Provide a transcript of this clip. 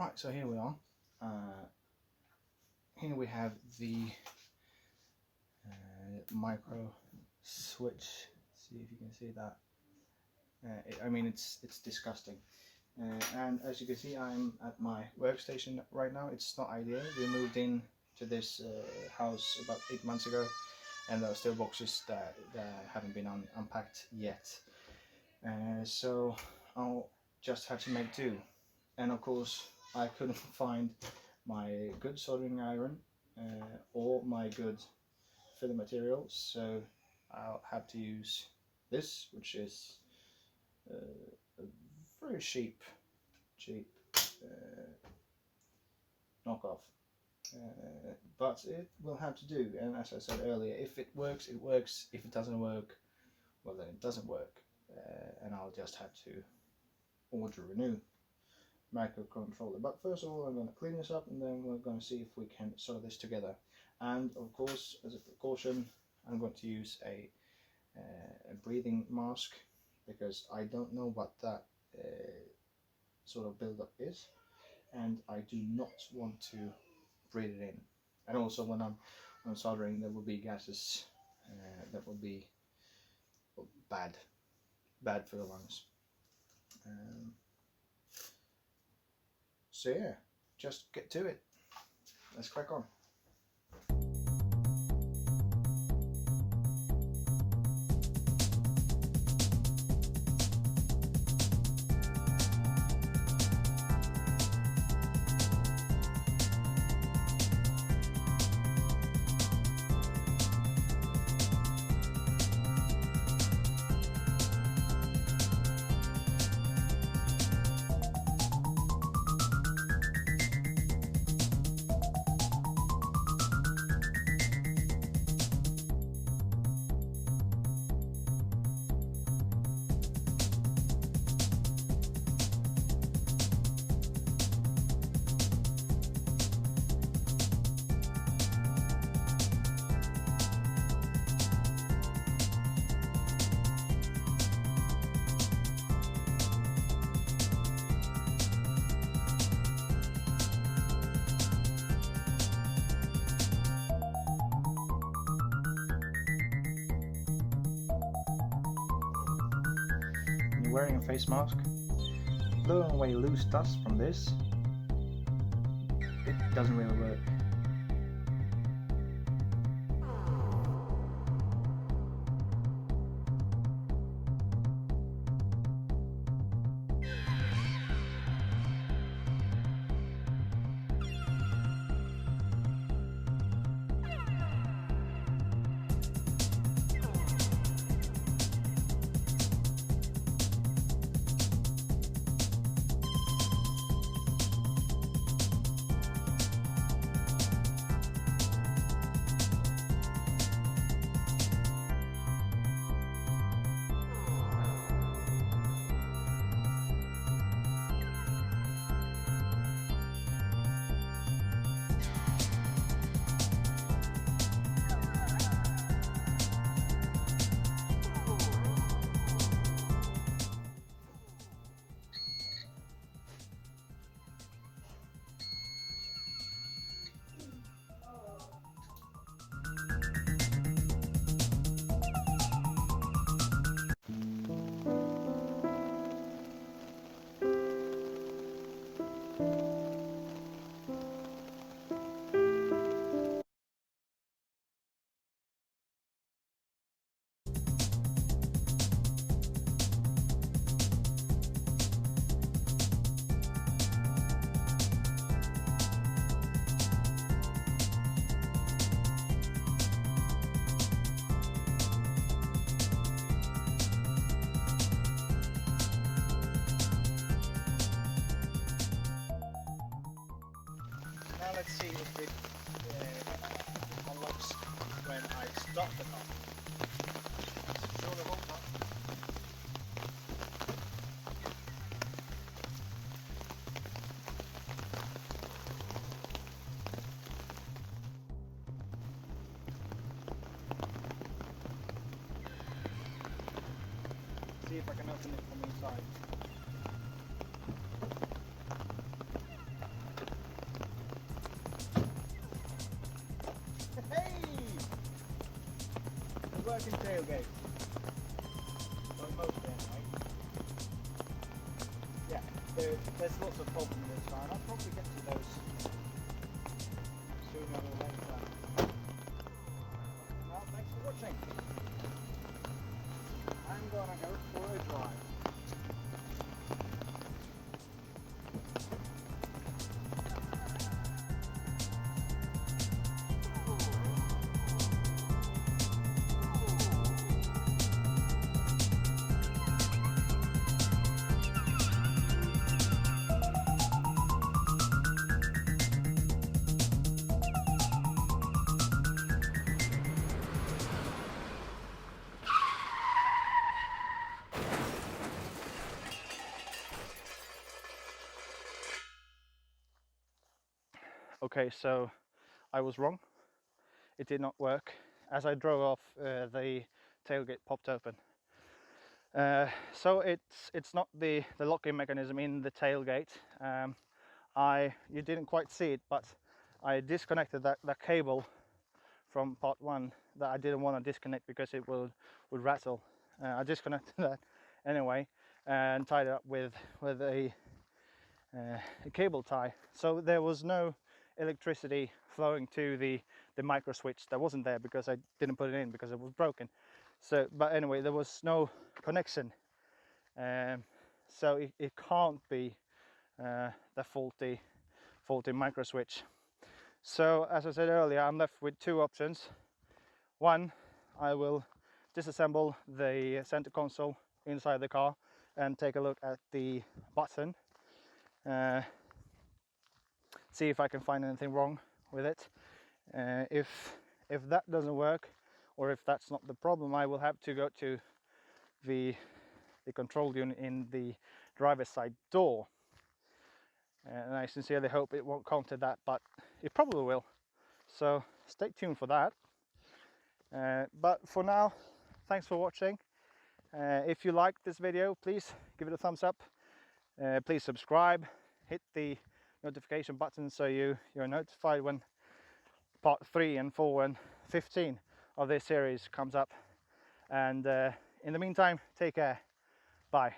Right, so here we are. Here we have the micro switch. See if you can see that. I mean, it's disgusting. And as you can see, I'm at my workstation right now. It's not ideal. We moved in to this house about 8 months ago, and there are still boxes that haven't been unpacked yet. So I'll just have to make do. And of course, I couldn't find my good soldering iron or my good filler material, so I'll have to use this, which is a very cheap knockoff, but it will have to do. And as I said earlier, if it works, it works. If it doesn't work, well, then it doesn't work, and I'll just have to order a new microcontroller. But first of all, I'm going to clean this up, and then we're going to see if we can solder this together. And of course, as a precaution, I'm going to use a breathing mask, because I don't know what that sort of buildup is, and I do not want to breathe it in. And also, when I'm soldering, there will be gases that will be bad for the lungs. So yeah, just get to it. Let's crack on. Wearing a face mask, blowing away loose dust from this, it doesn't really work. Let's see if it unlocks when I stop the car. Sure, the whole car. See if I can open it from inside. working tailgate. Well, mostly anyway. Yeah, there's lots of problems with this car, and I'll probably get to those sooner or later. Well, thanks for watching. I'm gonna go for a drive. Okay, so I was wrong. It did not work. As I drove off, the tailgate popped open. So it's not the locking mechanism in the tailgate. You didn't quite see it, but I disconnected that cable from part one that I didn't want to disconnect because it would rattle. I disconnected that anyway and tied it up with a cable tie, so there was no electricity flowing to the microswitch. That wasn't there because I didn't put it in because it was broken. So, but anyway, there was no connection, so it can't be the faulty microswitch. So as I said earlier, I'm left with two options. One, I will disassemble the center console inside the car and take a look at the button, see if I can find anything wrong with it. If that doesn't work, or if that's not the problem, I will have to go to the control unit in the driver's side door, and I sincerely hope it won't come to that, but it probably will, so stay tuned for that. But for now, thanks for watching. If you liked this video, please give it a thumbs up. Please subscribe, hit the notification button so you're notified when part 3 and 4 and 15 of this series comes up. And in the meantime, take care. Bye.